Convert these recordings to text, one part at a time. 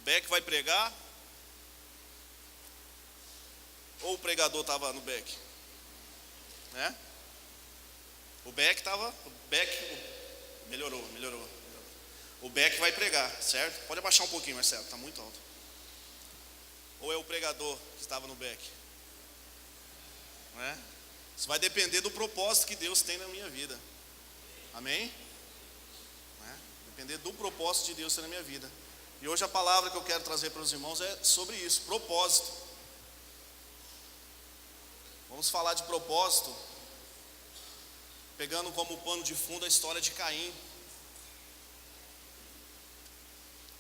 Beck vai pregar? Ou o pregador estava no Beck? Né? O Beck estava. Melhorou. O Beck vai pregar, certo? Pode abaixar um pouquinho, Marcelo, está muito alto. Ou é o pregador que estava no Beck? Né? Isso vai depender do propósito que Deus tem na minha vida. Amém? Depender do propósito de Deus na minha vida. E hoje a palavra que eu quero trazer para os irmãos é sobre isso, propósito. Vamos falar de propósito, pegando como pano de fundo a história de Caim.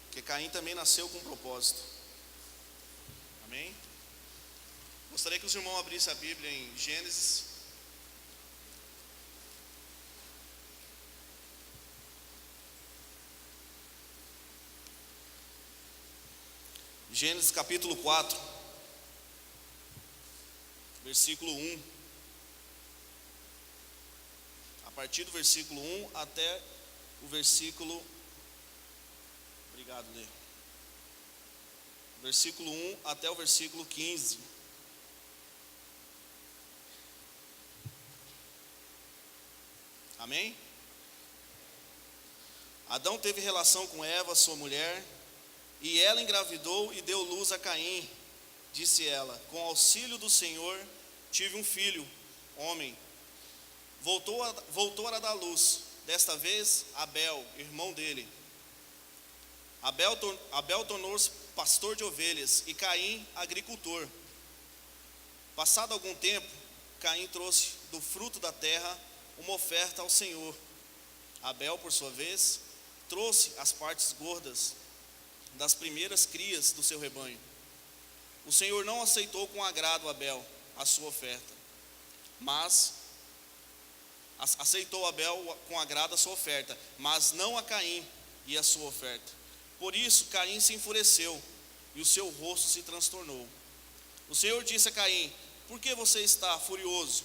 Porque Caim também nasceu com um propósito. Amém? Gostaria que os irmãos abrissem a Bíblia em Gênesis. Gênesis capítulo 4, versículo 1. A partir do versículo 1 até o versículo... Obrigado, Lê. Versículo 1 até o versículo 15. Amém? Adão teve relação com Eva, sua mulher, e ela engravidou e deu luz a Caim. Disse ela: com auxílio do Senhor tive um filho, homem. Voltou a dar luz, desta vez Abel, irmão dele. Abel tornou-se pastor de ovelhas e Caim agricultor. Passado algum tempo, Caim trouxe do fruto da terra uma oferta ao Senhor. Abel, por sua vez, trouxe as partes gordas das primeiras crias do seu rebanho. O Senhor não aceitou com agrado Abel a sua oferta, mas aceitou Abel com agrado a sua oferta, mas não a Caim e a sua oferta. Por isso Caim se enfureceu e o seu rosto se transtornou. O Senhor disse a Caim: por que você está furioso?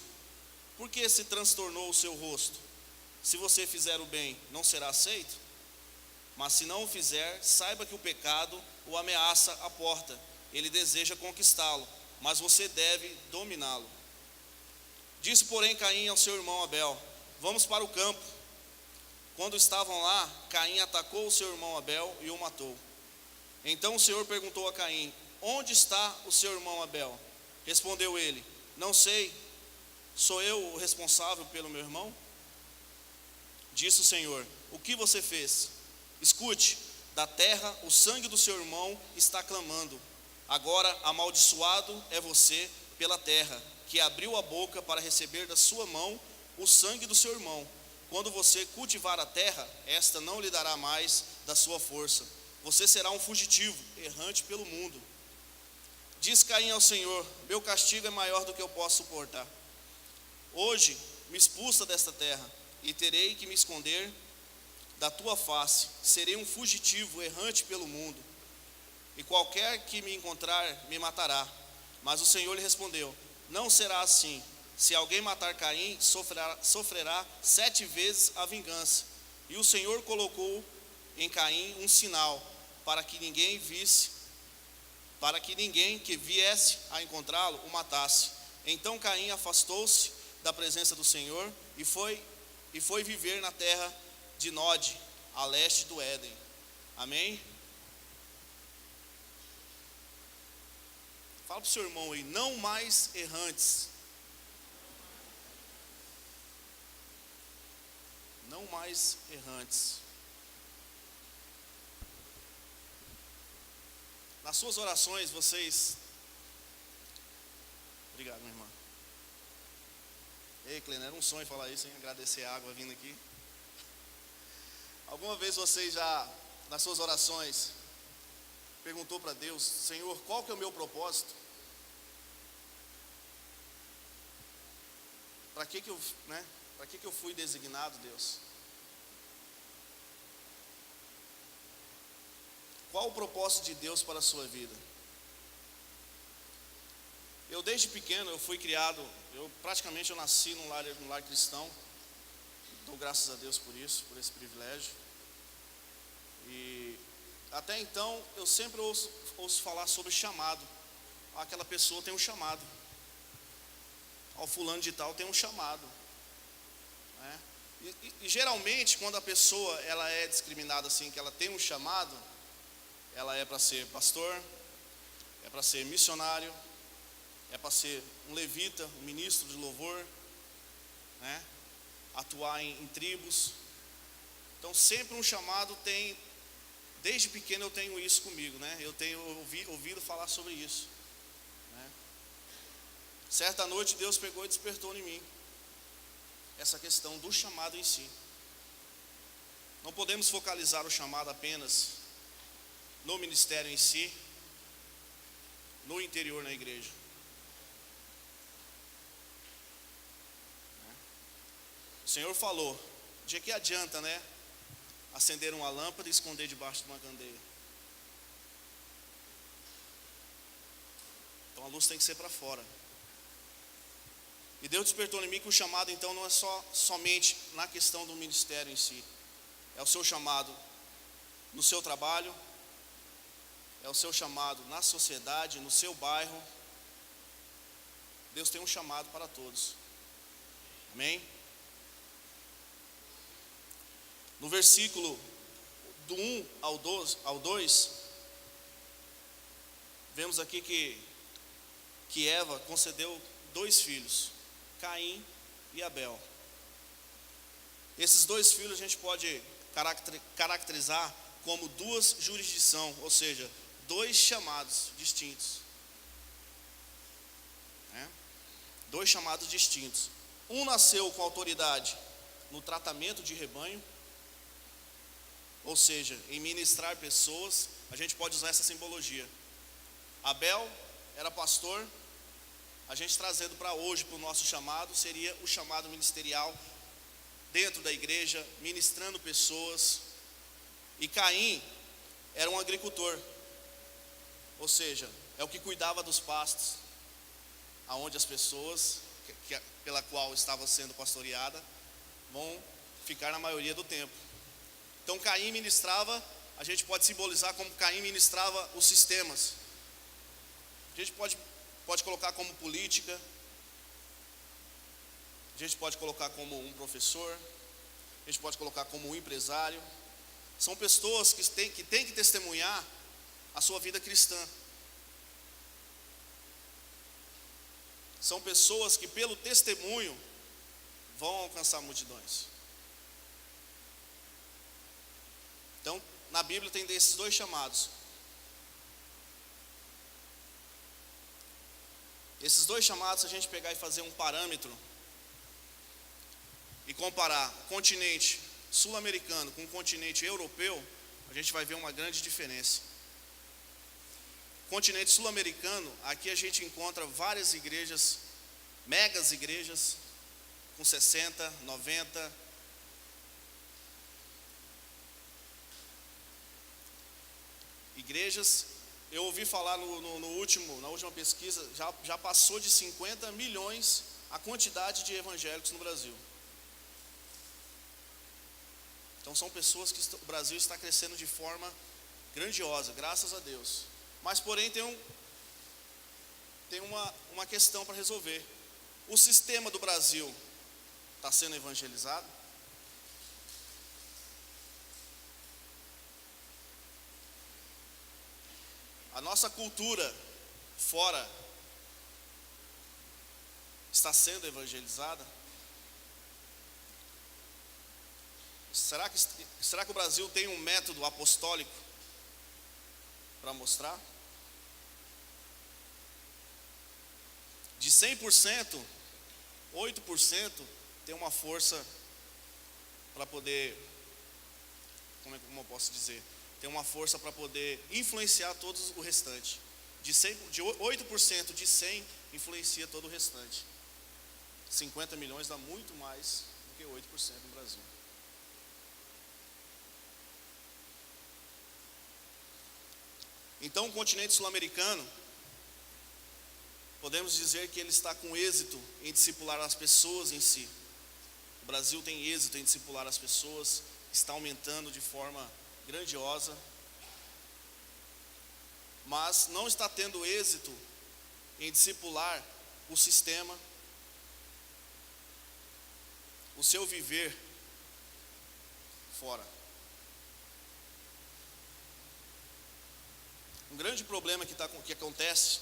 Por que se transtornou o seu rosto? Se você fizer o bem, não será aceito? Mas se não o fizer, saiba que o pecado o ameaça à porta. Ele deseja conquistá-lo, mas você deve dominá-lo. Disse, porém, Caim ao seu irmão Abel: vamos para o campo. Quando estavam lá, Caim atacou o seu irmão Abel e o matou. Então o Senhor perguntou a Caim: onde está o seu irmão Abel? Respondeu ele: não sei, sou eu o responsável pelo meu irmão? Disse o Senhor: o que você fez? Escute, da terra o sangue do seu irmão está clamando. Agora amaldiçoado é você pela terra, que abriu a boca para receber da sua mão o sangue do seu irmão. Quando você cultivar a terra, esta não lhe dará mais da sua força. Você será um fugitivo, errante pelo mundo. Diz Caim ao Senhor: meu castigo é maior do que eu posso suportar. Hoje me expulsa desta terra, e terei que me esconder da tua face. Serei um fugitivo, errante pelo mundo, e qualquer que me encontrar me matará. Mas o Senhor lhe respondeu: não será assim. Se alguém matar Caim, sofrerá 7 vezes a vingança. E o Senhor colocou em Caim um sinal, para que ninguém que viesse a encontrá-lo o matasse. Então Caim afastou-se da presença do Senhor e foi viver na terra de Nod, a leste do Éden. Amém? Fala para o seu irmão aí: não mais errantes. Não mais errantes. Nas suas orações, vocês... Obrigado, minha irmã. Ei, Clênia, era um sonho falar isso, hein? Agradecer a água vindo aqui. Alguma vez vocês já, nas suas orações, perguntou para Deus: Senhor, qual que é o meu propósito? Para que eu fui designado, Deus? Qual o propósito de Deus para a sua vida? Eu desde pequeno, eu fui criado, eu nasci num lar cristão. Dou graças a Deus por isso, por esse privilégio. E até então, eu sempre ouço falar sobre chamado. Aquela pessoa tem um chamado. O fulano de tal tem um chamado, né? E geralmente, quando a pessoa ela é discriminada assim, que ela tem um chamado, ela é para ser pastor, é para ser missionário, é para ser um levita, um ministro de louvor, né? Atuar em tribos. Então sempre um chamado tem, desde pequeno eu tenho isso comigo, né? Eu tenho ouvido falar sobre isso, né? Certa noite Deus pegou e despertou em mim essa questão do chamado em si. Não podemos focalizar o chamado apenas no ministério em si, no interior na igreja. O Senhor falou, de que adianta, né? Acender uma lâmpada e esconder debaixo de uma candeia. Então a luz tem que ser para fora. E Deus despertou em mim que o chamado então não é somente na questão do ministério em si. É o seu chamado no seu trabalho, é o seu chamado na sociedade, no seu bairro. Deus tem um chamado para todos. Amém? No versículo do 1 ao 2, vemos aqui que Eva concedeu 2 filhos, Caim e Abel. Esses 2 filhos a gente pode caracterizar como 2 jurisdições, ou seja, 2 chamados distintos, né? 2 chamados distintos. Um nasceu com autoridade no tratamento de rebanho, ou seja, em ministrar pessoas. A gente pode usar essa simbologia. Abel era pastor. A gente trazendo para hoje, para o nosso chamado, seria o chamado ministerial dentro da igreja, ministrando pessoas. E Caim era um agricultor, ou seja, é o que cuidava dos pastos, aonde as pessoas pela qual estava sendo pastoreada vão ficar na maioria do tempo. Então Caim ministrava, a gente pode simbolizar como Caim ministrava os sistemas. A gente pode colocar como política, a gente pode colocar como um professor, a gente pode colocar como um empresário. São pessoas que têm que testemunhar a sua vida cristã. São pessoas que pelo testemunho vão alcançar multidões. Então, na Bíblia tem desses 2 chamados. Esses 2 chamados, se a gente pegar e fazer um parâmetro e comparar o continente sul-americano com o continente europeu, a gente vai ver uma grande diferença. O continente sul-americano, aqui a gente encontra várias igrejas, megas igrejas, com 60, 90. Igrejas, eu ouvi falar na última pesquisa, já passou de 50 milhões a quantidade de evangélicos no Brasil. Então são pessoas que o Brasil está crescendo de forma grandiosa, graças a Deus. Mas porém tem uma questão para resolver. O sistema do Brasil está sendo evangelizado? A nossa cultura fora está sendo evangelizada? Será que o Brasil tem um método apostólico para mostrar? De 100%, 8% tem uma força para poder, como eu posso dizer? Tem uma força para poder influenciar todos o restante. De 8% de 100 influencia todo o restante. 50 milhões dá muito mais do que 8% no Brasil. Então o continente sul-americano, podemos dizer que ele está com êxito em discipular as pessoas em si. O Brasil tem êxito em discipular as pessoas, está aumentando de forma grandiosa. mas não está tendo êxito em discipular o sistema, o seu viver fora. Um grande problema que acontece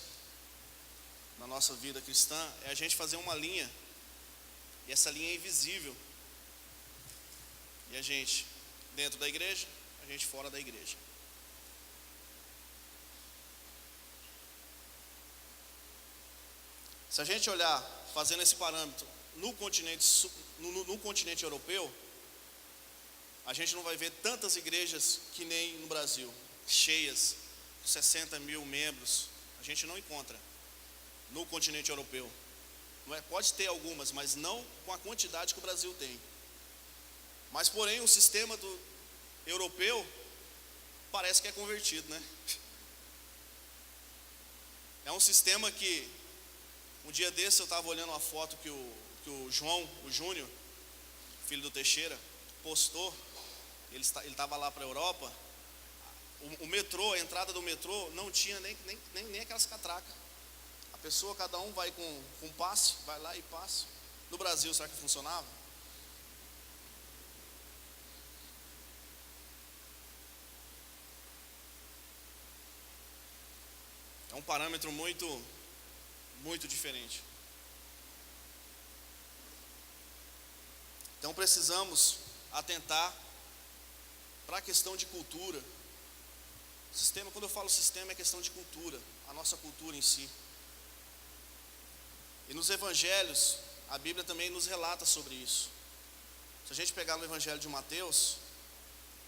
na nossa vida cristã é a gente fazer uma linha, e essa linha é invisível, e a gente dentro da igreja, a gente fora da igreja. Se a gente olhar, fazendo esse parâmetro no continente europeu, a gente não vai ver tantas igrejas que nem no Brasil, cheias, 60 mil membros. A gente não encontra no continente europeu. Não é? Pode ter algumas, mas não com a quantidade que o Brasil tem. Mas porém o sistema europeu parece que é convertido, né? É um sistema que, um dia desse eu estava olhando uma foto que o Júnior, filho do Teixeira, postou. Ele estava lá para a Europa. O metrô, a entrada do metrô não tinha nem aquelas catracas. A pessoa, cada um vai com passe, vai lá e passa. No Brasil, será que funcionava? É um parâmetro muito, muito diferente. Então precisamos atentar para a questão de cultura. Sistema, quando eu falo sistema, é questão de cultura, a nossa cultura em si. E nos evangelhos, a Bíblia também nos relata sobre isso. Se a gente pegar no evangelho de Mateus,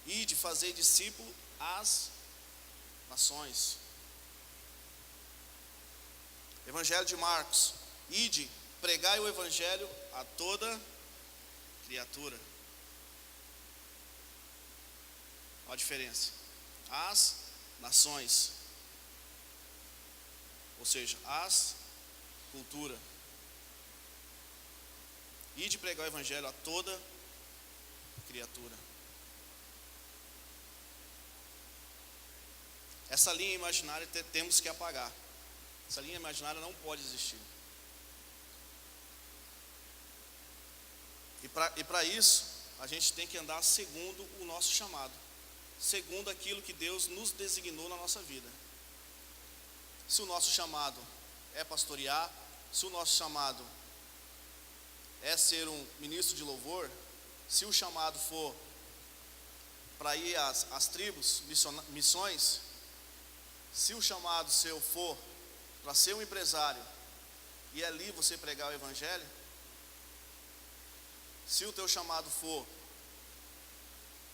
ide fazer discípulo às nações. Evangelho de Marcos, ide, pregai o evangelho a toda criatura. Olha a diferença. As nações, ou seja, as cultura. Ide pregar o evangelho a toda criatura. Essa linha imaginária temos que apagar. Essa linha imaginária não pode existir. E para isso, a gente tem que andar segundo o nosso chamado, segundo aquilo que Deus nos designou na nossa vida. Se o nosso chamado é pastorear, se o nosso chamado é ser um ministro de louvor, se o chamado for para ir às tribos, missões, se o chamado seu for para ser um empresário e ali você pregar o evangelho, se o teu chamado for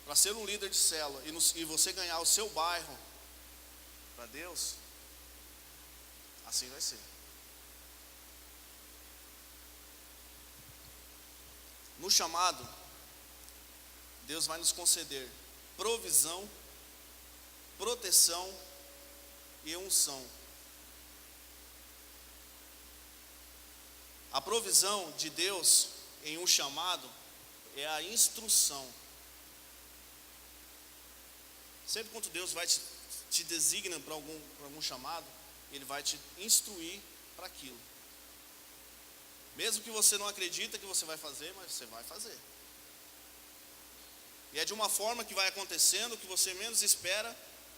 para ser um líder de célula e você ganhar o seu bairro para Deus, assim vai ser. No chamado, Deus vai nos conceder provisão, proteção e unção. A provisão de Deus em um chamado é a instrução. Sempre quando Deus vai te designa para algum chamado, Ele vai te instruir para aquilo. Mesmo que você não acredita que você vai fazer, mas você vai fazer. E é de uma forma que vai acontecendo, que você menos espera,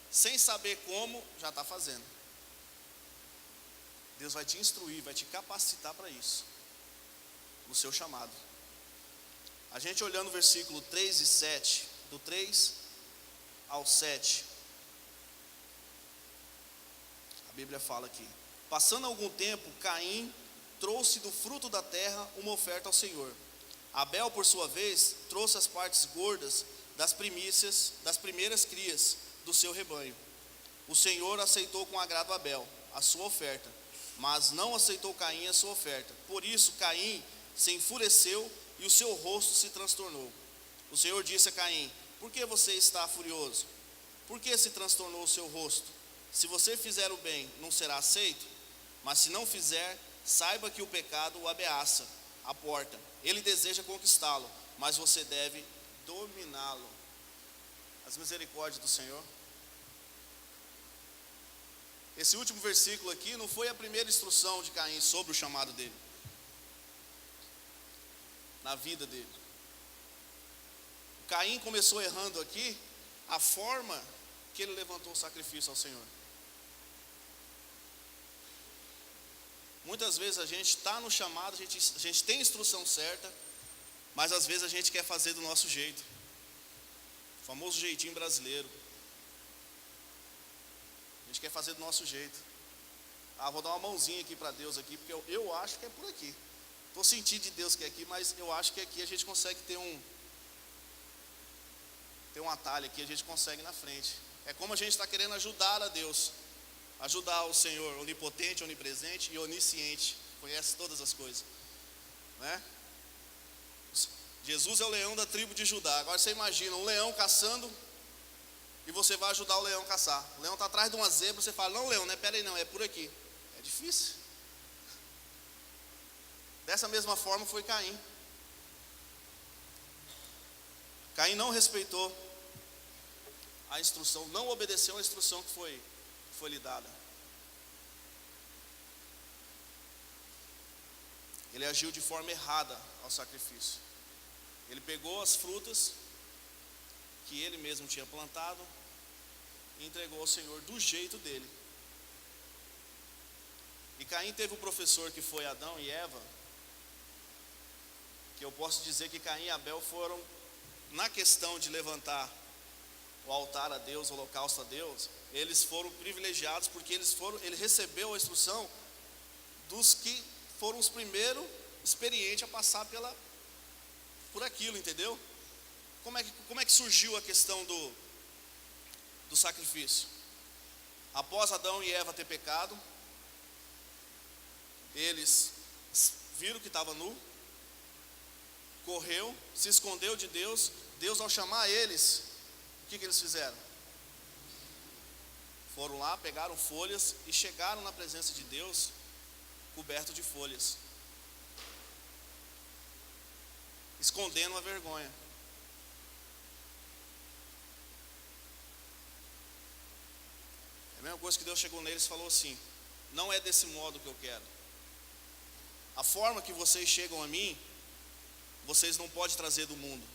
sem saber como, já está fazendo. Deus vai te instruir, vai te capacitar para isso, no seu chamado. A gente olhando o versículo 3 e 7, do 3 ao 7, a Bíblia fala aqui: passando algum tempo, Caim trouxe do fruto da terra uma oferta ao Senhor. Abel, por sua vez, trouxe as partes gordas das primícias, das primeiras crias do seu rebanho. O Senhor aceitou com agrado Abel a sua oferta, mas não aceitou Caim a sua oferta. Por isso Caim se enfureceu e o seu rosto se transtornou. O Senhor disse a Caim: por que você está furioso? Por que se transtornou o seu rosto? Se você fizer o bem, não será aceito? Mas se não fizer, saiba que o pecado o ameaça à porta. Ele deseja conquistá-lo, mas você deve dominá-lo. As misericórdias do Senhor. esse último versículo aqui não foi a primeira instrução de Caim sobre o chamado dele, na vida dele. Caim começou errando aqui a forma que ele levantou o sacrifício ao Senhor. Muitas vezes a gente está no chamado, a gente tem a instrução certa, mas às vezes a gente quer fazer do nosso jeito, o famoso jeitinho brasileiro. A gente quer fazer do nosso jeito. Vou dar uma mãozinha aqui para Deus aqui, porque eu acho que é por aqui. Estou sentindo de Deus que é aqui, mas eu acho que aqui a gente consegue ter um atalho aqui, a gente consegue na frente. É como a gente está querendo ajudar a Deus, ajudar o Senhor, onipotente, onipresente e onisciente, conhece todas as coisas, né? Jesus é o leão da tribo de Judá. Agora você imagina um leão caçando e você vai ajudar o leão a caçar. O leão está atrás de uma zebra, você fala, não, leão, não é, pera aí não, é por aqui. É difícil. Dessa mesma forma foi Caim. Caim não respeitou a instrução, não obedeceu a instrução que foi lhe dada. Ele agiu de forma errada ao sacrifício. Ele pegou as frutas que ele mesmo tinha plantado e entregou ao Senhor do jeito dele. E Caim teve um professor que foi Adão e Eva, que eu posso dizer que Caim e Abel foram, na questão de levantar o altar a Deus, o holocausto a Deus, eles foram privilegiados, porque ele recebeu a instrução dos que foram os primeiros experientes a passar por aquilo, entendeu? Como é que surgiu a questão do sacrifício? Após Adão e Eva ter pecado, eles viram que estava nu, correu, se escondeu de Deus. Deus, ao chamar eles, o que eles fizeram? Foram lá, pegaram folhas e chegaram na presença de Deus cobertos de folhas, escondendo a vergonha. É a mesma coisa que Deus chegou neles e falou assim: não é desse modo que eu quero. A forma que vocês chegam a mim, vocês não podem trazer do mundo.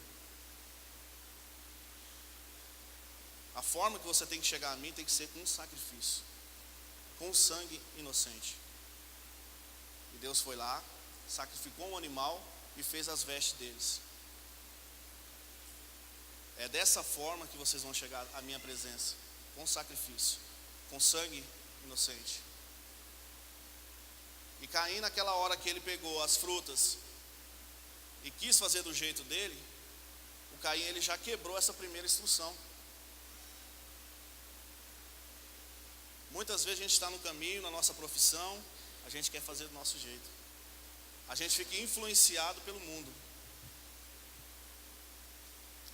A forma que você tem que chegar a mim tem que ser com um sacrifício, com sangue inocente. E Deus foi lá, sacrificou um animal e fez as vestes deles. É dessa forma que vocês vão chegar à minha presença, com sacrifício, com sangue inocente. E Caim, naquela hora que ele pegou as frutas e quis fazer do jeito dele, o Caim ele já quebrou essa primeira instrução. Muitas vezes a gente está no caminho, na nossa profissão, a gente quer fazer do nosso jeito. A gente fica influenciado pelo mundo.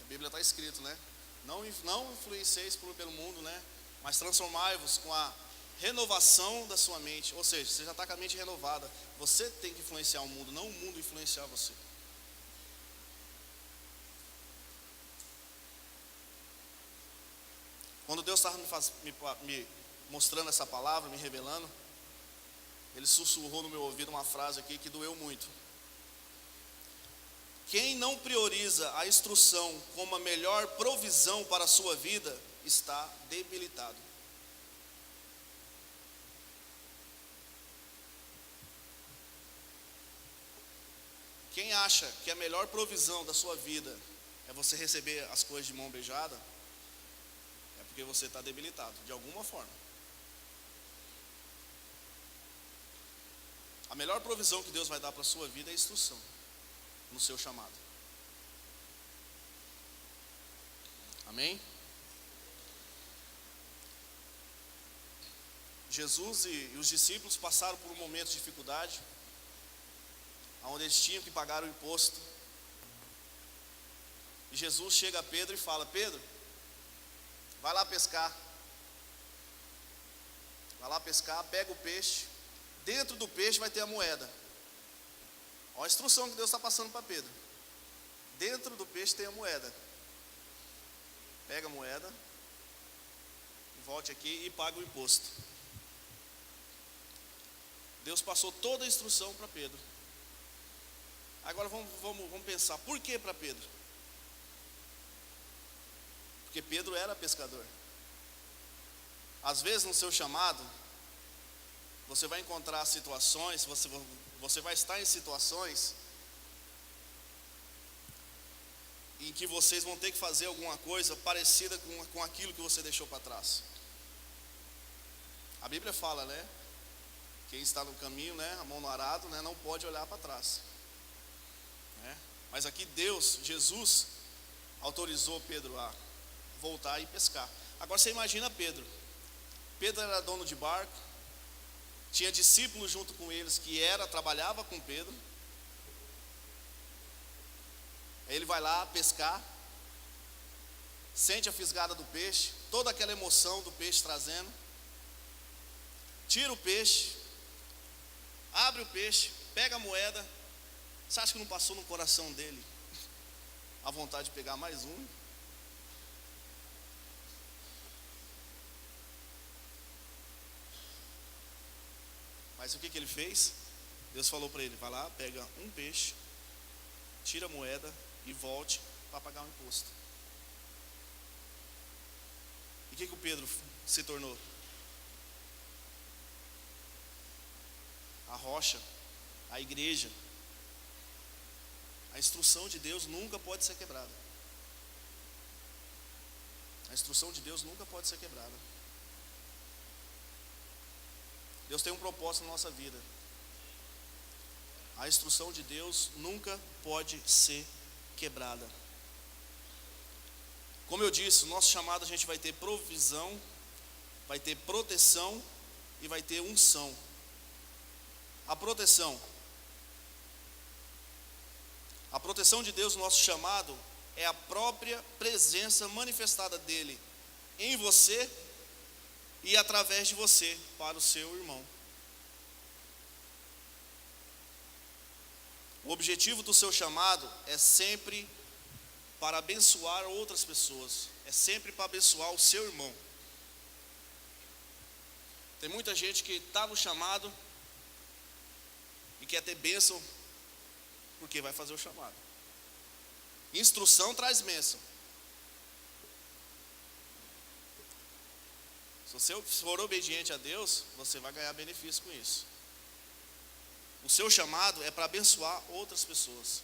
A Bíblia está escrito, né? Não influencieis pelo mundo, né? Mas transformai-vos com a renovação da sua mente. Ou seja, você já está com a mente renovada. Você tem que influenciar o mundo, não o mundo influenciar você. Quando Deus estava me mostrando essa palavra, me revelando, Ele sussurrou no meu ouvido uma frase aqui que doeu muito. Quem não prioriza a instrução como a melhor provisão para a sua vida, está debilitado. Quem acha que a melhor provisão da sua vida é você receber as coisas de mão beijada, é porque você está debilitado, de alguma forma. A melhor provisão que Deus vai dar para a sua vida é a instrução no seu chamado. Amém? Jesus e os discípulos passaram por um momento de dificuldade, onde eles tinham que pagar o imposto. E Jesus chega a Pedro e fala: Pedro, vai lá pescar. Vai lá pescar, pega o peixe. Dentro do peixe vai ter a moeda. Olha a instrução que Deus está passando para Pedro. Dentro do peixe tem a moeda. Pega a moeda, volte aqui e paga o imposto. Deus passou toda a instrução para Pedro. Agora vamos pensar, por que para Pedro? Porque Pedro era pescador. Às vezes no seu chamado, você vai encontrar situações, você vai estar em situações em que vocês vão ter que fazer alguma coisa parecida com aquilo que você deixou para trás. A Bíblia fala, né? Quem está no caminho, né, a mão no arado, né, não pode olhar para trás. Né? Mas aqui Deus, Jesus, autorizou Pedro a voltar e pescar. Agora você imagina Pedro. Pedro era dono de barco, tinha discípulos junto com eles que trabalhava com Pedro. Aí ele vai lá pescar, sente a fisgada do peixe, toda aquela emoção do peixe trazendo, tira o peixe, abre o peixe, pega a moeda. Você acha que não passou no coração dele a vontade de pegar mais um? Mas o que ele fez? Deus falou para ele: vai lá, pega um peixe, tira a moeda e volte para pagar o imposto. E o que o Pedro se tornou? A rocha, a igreja. A instrução de Deus nunca pode ser quebrada. A instrução de Deus nunca pode ser quebrada. Deus tem um propósito na nossa vida. A instrução de Deus nunca pode ser quebrada. Como eu disse, o nosso chamado, a gente vai ter provisão, vai ter proteção e vai ter unção. A proteção de Deus no nosso chamado é a própria presença manifestada dele em você e através de você para o seu irmão. O objetivo do seu chamado é sempre para abençoar outras pessoas, é sempre para abençoar o seu irmão. Tem muita gente que está no chamado e quer ter bênção porque vai fazer o chamado. Instrução traz bênção. Se você for obediente a Deus, você vai ganhar benefício com isso. O seu chamado é para abençoar outras pessoas.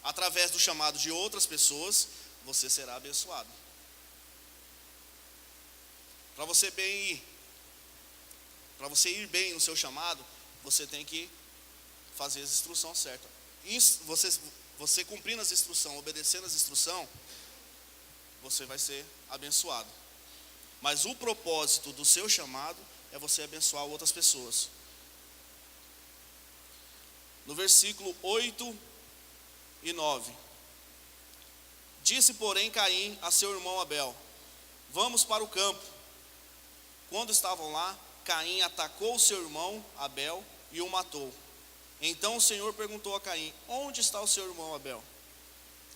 Através do chamado de outras pessoas, você será abençoado. Para você ir bem no seu chamado, você tem que fazer as instruções certas. Você cumprindo as instruções, obedecendo as instruções, você vai ser abençoado. Mas o propósito do seu chamado é você abençoar outras pessoas. No versículo 8 e 9: disse, porém, Caim a seu irmão Abel: vamos para o campo. Quando estavam lá, Caim atacou seu irmão Abel e o matou. Então o Senhor perguntou a Caim: onde está o seu irmão Abel?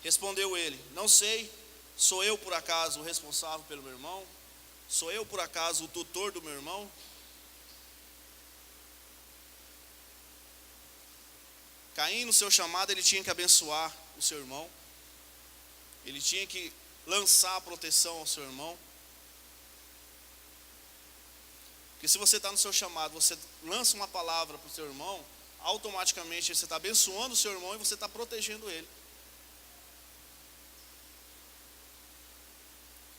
Respondeu ele: não sei. Sou eu por acaso o responsável pelo meu irmão? Sou eu por acaso o tutor do meu irmão? Caim, no seu chamado, ele tinha que abençoar o seu irmão. Ele tinha que lançar a proteção ao seu irmão. Porque se você está no seu chamado, você lança uma palavra para o seu irmão, automaticamente você está abençoando o seu irmão e você está protegendo ele.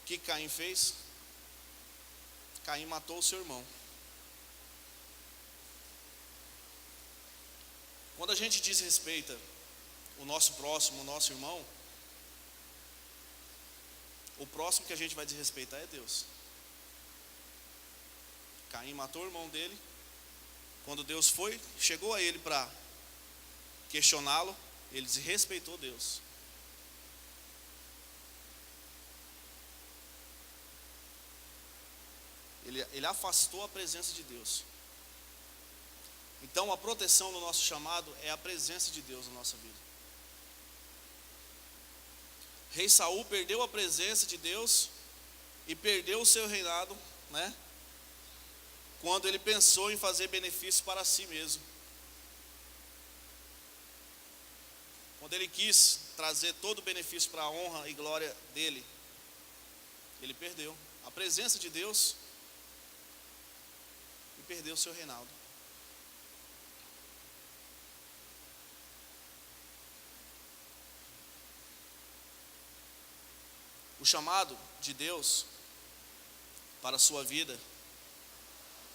O que Caim fez? Caim matou o seu irmão. Quando a gente desrespeita o nosso próximo, o nosso irmão, o próximo que a gente vai desrespeitar é Deus. Caim matou o irmão dele. Quando Deus chegou a ele para questioná-lo, ele desrespeitou Deus. Ele afastou a presença de Deus. Então a proteção no nosso chamado é a presença de Deus na nossa vida. Rei Saul perdeu a presença de Deus e perdeu o seu reinado, né? quando ele pensou em fazer benefício para si mesmo. Quando ele quis trazer todo o benefício para a honra e glória dele, ele perdeu a presença de Deus e perdeu o seu reinado. O chamado de Deus para a sua vida,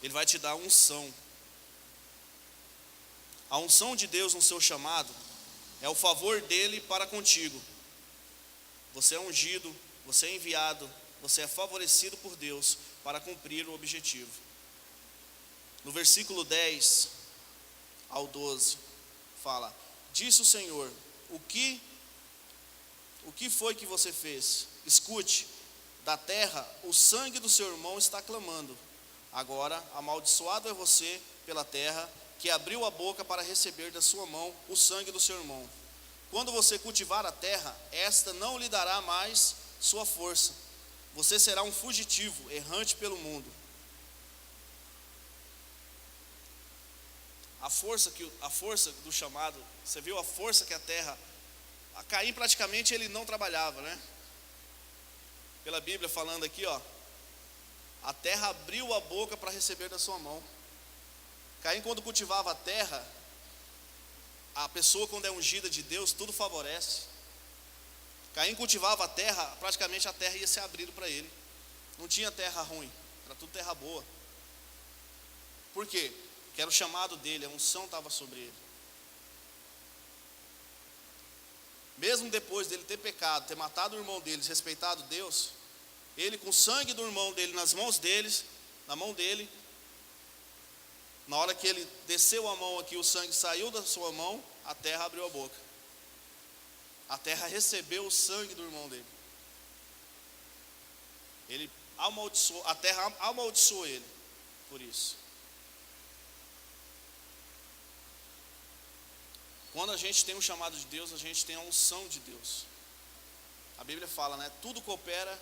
Ele vai te dar unção. A unção de Deus no seu chamado é o favor dele para contigo. Você é ungido, você é enviado, você é favorecido por Deus para cumprir o objetivo. No versículo 10 ao 12, fala: disse o Senhor, o que foi que você fez? Escute, da terra o sangue do seu irmão está clamando. Agora, amaldiçoado é você pela terra, que abriu a boca para receber da sua mão o sangue do seu irmão. Quando você cultivar a terra, esta não lhe dará mais sua força. Você será um fugitivo, errante pelo mundo. A força do chamado, você viu a força que a terra... A Caim praticamente ele não trabalhava, né? Pela Bíblia falando aqui, ó, a terra abriu a boca para receber da sua mão. Caim, quando cultivava a terra, a pessoa quando é ungida de Deus, tudo favorece. Caim cultivava a terra, praticamente a terra ia se abrindo para ele. Não tinha terra ruim, era tudo terra boa. Por quê? Porque era o chamado dele, a unção estava sobre ele. Mesmo depois dele ter pecado, ter matado o irmão dele, desrespeitado Deus, ele com o sangue do irmão dele nas mãos deles, na mão dele, na hora que ele desceu a mão aqui, o sangue saiu da sua mão, a terra abriu a boca. A terra recebeu o sangue do irmão dele. Ele amaldiçoou, a terra amaldiçoou ele por isso. Quando a gente tem um chamado de Deus, a gente tem a unção de Deus. A Bíblia fala, né? Tudo coopera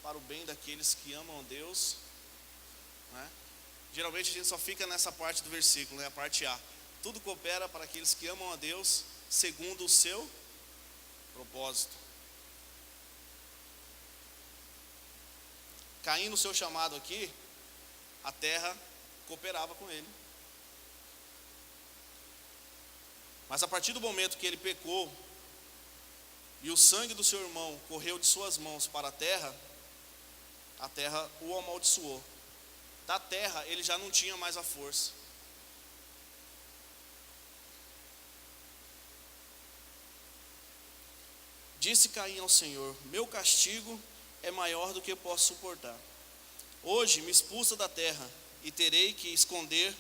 para o bem daqueles que amam a Deus, né? Geralmente a gente só fica nessa parte do versículo, né? A parte A. Tudo coopera para aqueles que amam a Deus, segundo o seu propósito. Caim, no seu chamado aqui, a terra cooperava com ele. Mas a partir do momento que ele pecou e o sangue do seu irmão correu de suas mãos para a terra o amaldiçoou. Da terra ele já não tinha mais a força. Disse Caim ao Senhor: meu castigo é maior do que eu posso suportar. Hoje me expulsa da terra e terei que esconder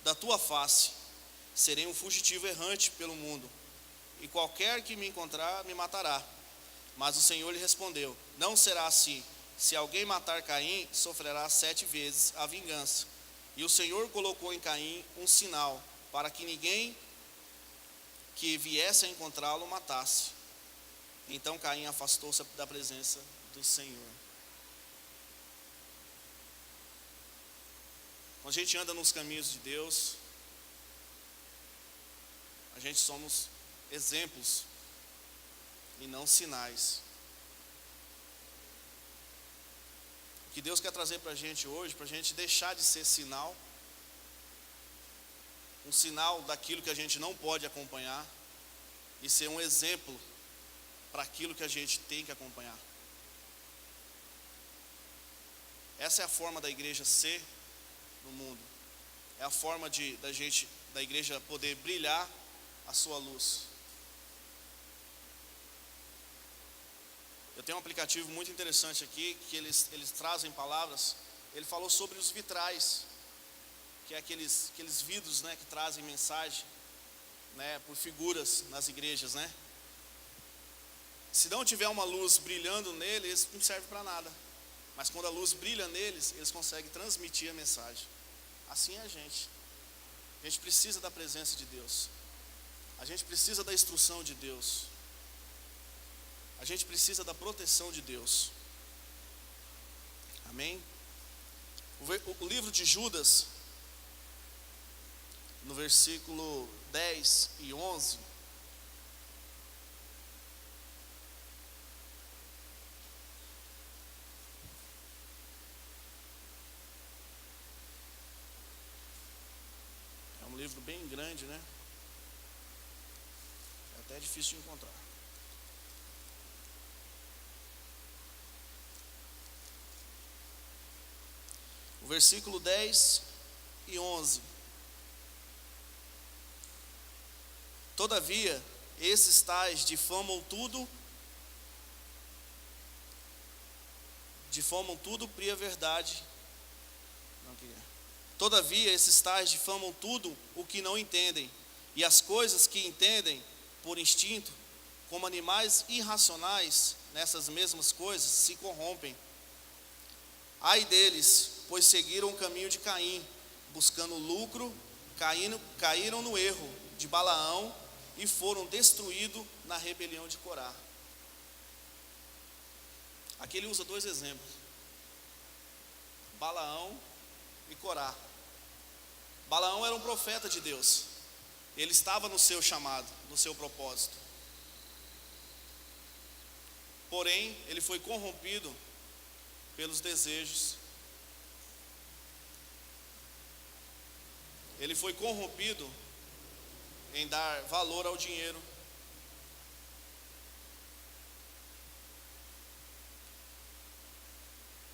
da tua face. Serei um fugitivo errante pelo mundo, e qualquer que me encontrar me matará. Mas o Senhor lhe respondeu: não será assim. Se alguém matar Caim, sofrerá 7 vezes a vingança. E o Senhor colocou em Caim um sinal, para que ninguém que viesse a encontrá-lo matasse. Então Caim afastou-se da presença do Senhor. Quando a gente anda nos caminhos de Deus, a gente somos exemplos e não sinais. O que Deus quer trazer para a gente hoje, para a gente deixar de ser sinal, um sinal daquilo que a gente não pode acompanhar, e ser um exemplo para aquilo que a gente tem que acompanhar. Essa é a forma da igreja ser no mundo. É a forma da igreja poder brilhar a sua luz. Eu tenho um aplicativo muito interessante aqui, que eles trazem palavras. Ele falou sobre os vitrais, que é aqueles vidros, né, que trazem mensagem, né, por figuras nas igrejas, né? Se não tiver uma luz brilhando neles, não serve para nada. Mas quando a luz brilha neles, eles conseguem transmitir a mensagem. Assim é a gente. A gente precisa da presença de Deus. A gente precisa da instrução de Deus. A gente precisa da proteção de Deus. Amém? O livro de Judas, no versículo 10 e 11, é um livro bem grande, né? É até difícil de encontrar. O versículo 10 e 11. Todavia, esses tais difamam tudo, pria verdade. Todavia, esses tais difamam tudo o que não entendem, e as coisas que entendem por instinto, como animais irracionais, nessas mesmas coisas se corrompem. Ai deles, pois seguiram o caminho de Caim, buscando lucro, caíram no erro de Balaão e foram destruídos na rebelião de Corá. Aqui ele usa dois exemplos: Balaão e Corá. Balaão era um profeta de Deus, ele estava no seu chamado, no seu propósito. Porém, ele foi corrompido pelos desejos. Ele foi corrompido em dar valor ao dinheiro.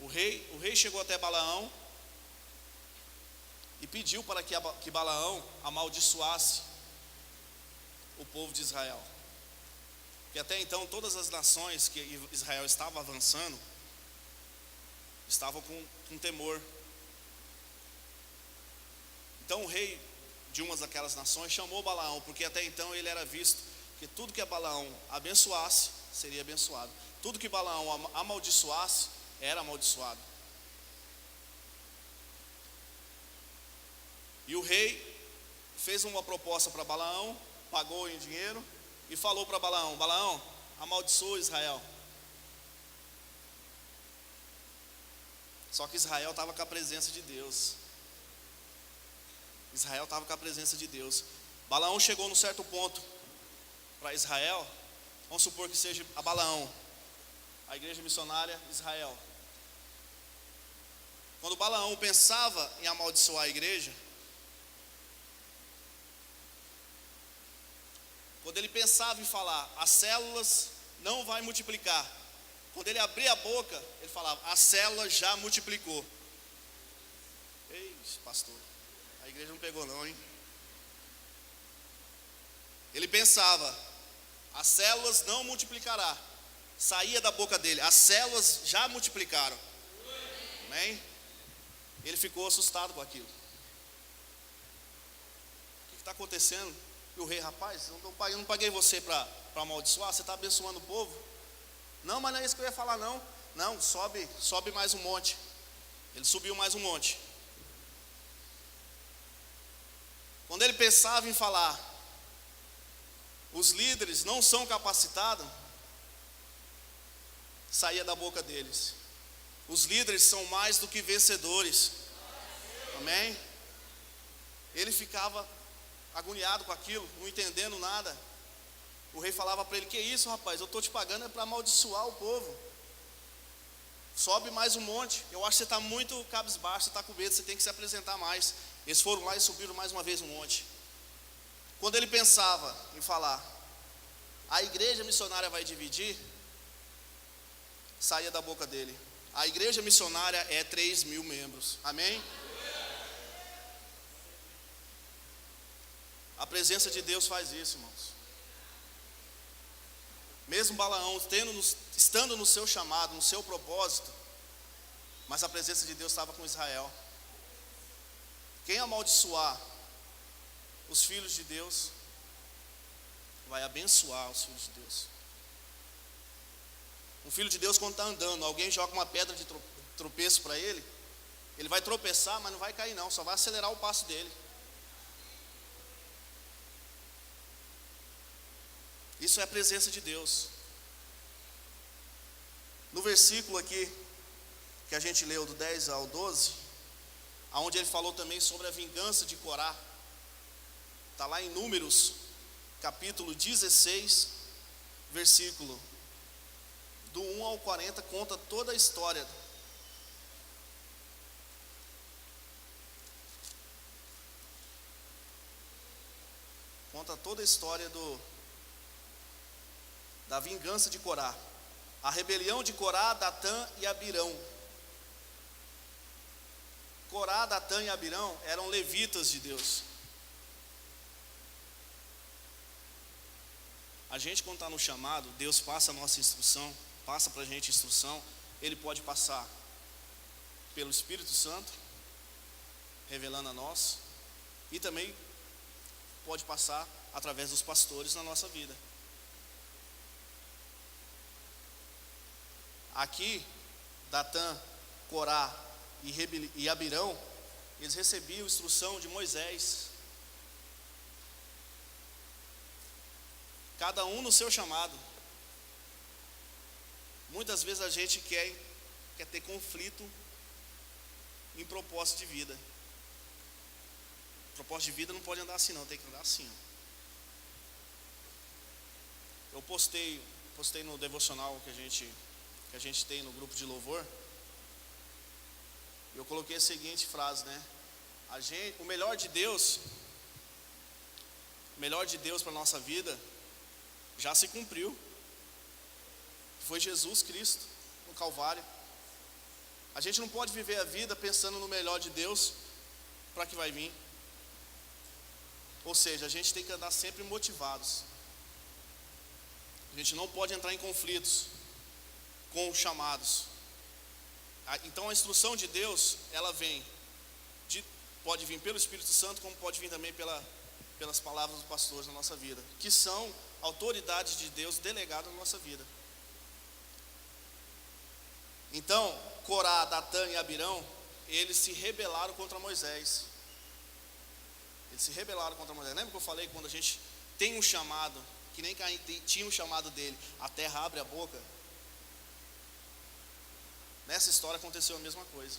O rei chegou até Balaão e pediu para que Balaão amaldiçoasse o povo de Israel. Porque até então todas as nações que Israel estava avançando estavam com temor. Então o rei de uma daquelas nações chamou Balaão, porque até então ele era visto que tudo que Balaão abençoasse, seria abençoado. Tudo que Balaão amaldiçoasse, era amaldiçoado. E o rei fez uma proposta para Balaão, pagou em dinheiro e falou para Balaão: Balaão, amaldiçoa Israel. Só que Israel estava com a presença de Deus. Israel estava com a presença de Deus. Balaão chegou num certo ponto para Israel. Vamos supor que seja a Balaão, a igreja missionária Israel. Quando Balaão pensava em amaldiçoar a igreja, quando ele pensava em falar, as células não vai multiplicar, quando ele abria a boca, ele falava, a célula já multiplicou. Ei, pastor, a igreja não pegou não, hein? Ele pensava, as células não multiplicará. Saía da boca dele, as células já multiplicaram. Amém? Ele ficou assustado com aquilo. O que está acontecendo? E o rei, rapaz, eu não paguei você para amaldiçoar, você está abençoando o povo? Não, mas não é isso que eu ia falar não. Não, sobe mais um monte. Ele subiu mais um monte. Quando ele pensava em falar, os líderes não são capacitados, saía da boca deles. Os líderes são mais do que vencedores. Amém? Ele ficava agoniado com aquilo, não entendendo nada. O rei falava para ele, que isso rapaz, eu estou te pagando é para amaldiçoar o povo. Sobe mais um monte, eu acho que você está muito cabisbaixo, você está com medo, você tem que se apresentar mais. Eles foram lá e subiram mais uma vez um monte. Quando ele pensava em falar, a igreja missionária vai dividir, saía da boca dele, a igreja missionária é 3.000 membros, amém? A presença de Deus faz isso, irmãos. Mesmo Balaão estando no seu chamado, no seu propósito, mas a presença de Deus estava com Israel. Quem amaldiçoar os filhos de Deus, vai abençoar os filhos de Deus. Um filho de Deus, quando está andando, alguém joga uma pedra de tropeço para ele, ele vai tropeçar, mas não vai cair não, só vai acelerar o passo dele. Isso é a presença de Deus. No versículo aqui, que a gente leu do 10 ao 12, onde ele falou também sobre a vingança de Corá. Está lá em Números, capítulo 16, versículo do 1 ao 40, conta toda a história. Conta toda a história da vingança de Corá. A rebelião de Corá, Datã e Abirão. Corá, Datã e Abirão eram levitas de Deus. A gente, quando está no chamado, Deus passa a nossa instrução, passa para a gente instrução. Ele pode passar pelo Espírito Santo, revelando a nós, e também pode passar através dos pastores na nossa vida. Aqui, Datã, Corá e Abirão, eles recebiam instrução de Moisés, cada um no seu chamado. Muitas vezes a gente quer ter conflito em propósito de vida. Propósito de vida não pode andar assim não, tem que andar assim. Eu postei no devocional que a gente tem no grupo de louvor. Eu coloquei a seguinte frase, né? O melhor de Deus para a nossa vida já se cumpriu. Foi Jesus Cristo no Calvário. A gente não pode viver a vida pensando no melhor de Deus para que vai vir. Ou seja, a gente tem que andar sempre motivados. A gente não pode entrar em conflitos com os chamados. Então a instrução de Deus, ela pode vir pelo Espírito Santo, como pode vir também pelas palavras dos pastores na nossa vida, que são autoridades de Deus delegadas na nossa vida. Então, Corá, Datã e Abirão, eles se rebelaram contra Moisés. Lembra que eu falei, quando a gente tem um chamado, que nem Caim tinha um chamado dele, a terra abre a boca? Nessa história aconteceu a mesma coisa.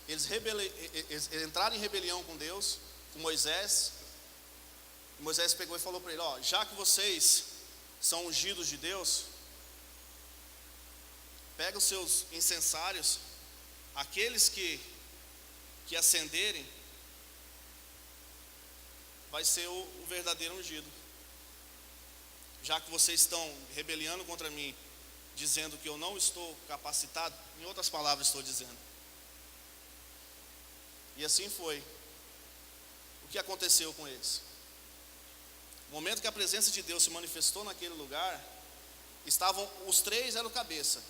Eles entraram em rebelião com Deus, com Moisés. Moisés pegou e falou para ele: já que vocês são ungidos de Deus, pega os seus incensários, aqueles que acenderem, vai ser o verdadeiro ungido. Já que vocês estão rebeliando contra mim, dizendo que eu não estou capacitado, em outras palavras estou dizendo. E assim foi. O que aconteceu com eles? No momento que a presença de Deus se manifestou naquele lugar, os três eram cabeça: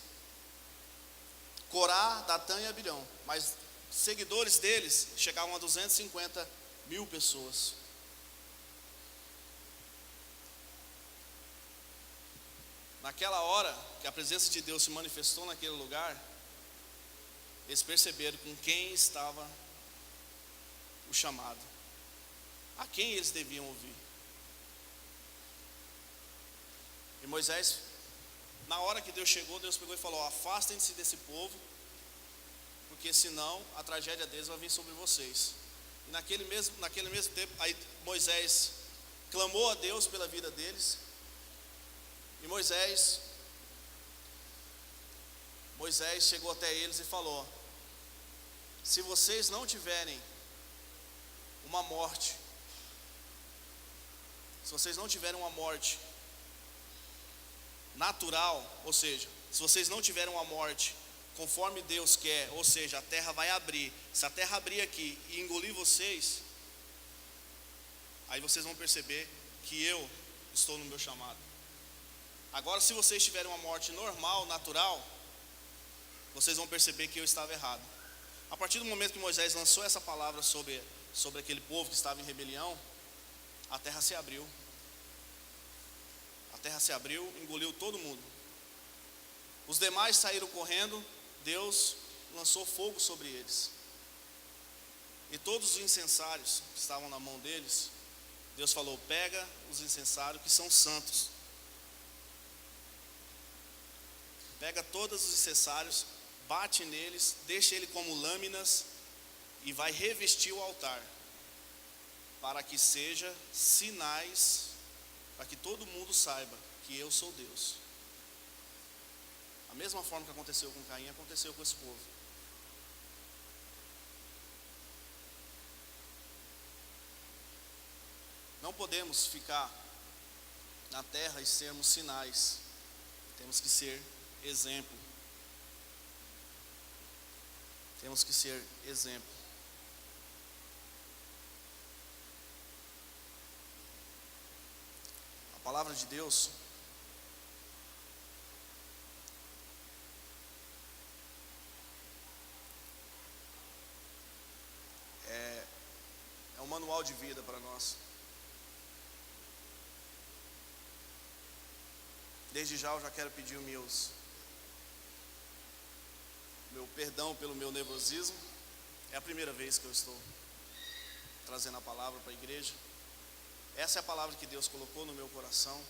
Corá, Datã e Abirão. Mas seguidores deles chegavam a 250 mil pessoas. Naquela hora que a presença de Deus se manifestou naquele lugar, eles perceberam com quem estava o chamado, a quem eles deviam ouvir. E Moisés, na hora que Deus chegou, Deus pegou e falou: afastem-se desse povo, porque senão a tragédia deles vai vir sobre vocês. E naquele mesmo tempo, aí Moisés clamou a Deus pela vida deles. E Moisés chegou até eles e falou: se vocês não tiverem uma morte, natural, ou seja, se vocês não tiverem uma morte conforme Deus quer, ou seja, a terra vai abrir. Se a terra abrir aqui e engolir vocês, aí vocês vão perceber que eu estou no meu chamado. Agora, se vocês tiverem uma morte normal, natural, vocês vão perceber que eu estava errado. A partir do momento que Moisés lançou essa palavra sobre aquele povo que estava em rebelião, a terra se abriu. A terra se abriu, engoliu todo mundo. Os demais saíram correndo, Deus lançou fogo sobre eles. E todos os incensários que estavam na mão deles, Deus falou: pega os incensários que são santos. pega todos os necessários, bate neles, deixa ele como lâminas e vai revestir o altar, para que seja sinais, para que todo mundo saiba que eu sou Deus. A mesma forma que aconteceu com Caim, aconteceu com esse povo. Não podemos ficar na terra e sermos sinais. Temos que ser exemplo. Temos que ser exemplo. A palavra de Deus é um manual de vida para nós. Desde já eu já quero pedir o meu perdão pelo meu nervosismo. É a primeira vez que eu estou trazendo a palavra para a igreja. Essa é a palavra que Deus colocou no meu coração.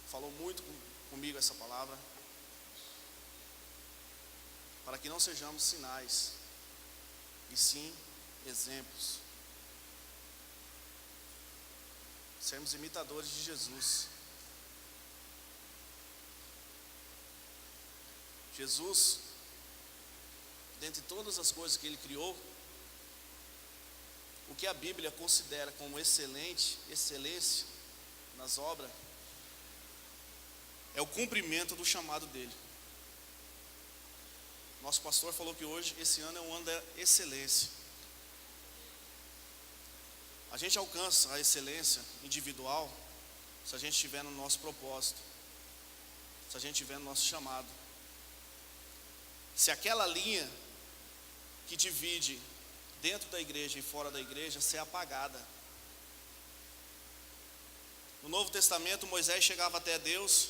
Falou muito comigo essa palavra. Para que não sejamos sinais, e sim exemplos. Sermos imitadores de Jesus. Jesus, dentre todas as coisas que Ele criou, o que a Bíblia considera como excelência nas obras, é o cumprimento do chamado dele. Nosso pastor falou que hoje, esse ano é um ano da excelência. A gente alcança a excelência individual se a gente estiver no nosso propósito, se a gente estiver no nosso chamado. Se aquela linha que divide dentro da igreja e fora da igreja ser apagada. No Novo Testamento, Moisés chegava até Deus,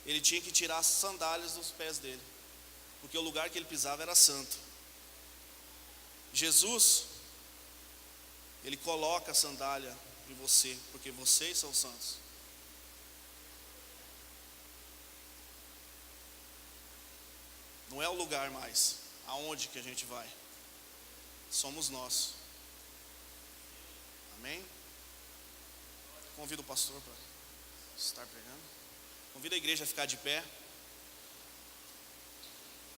ele tinha que tirar as sandálias dos pés dele, porque o lugar que ele pisava era santo. Jesus, ele coloca a sandália em você, porque vocês são santos. Não é o lugar mais, aonde que a gente vai. Somos nós. Amém? Convido o pastor para estar pregando. Convido a igreja a ficar de pé.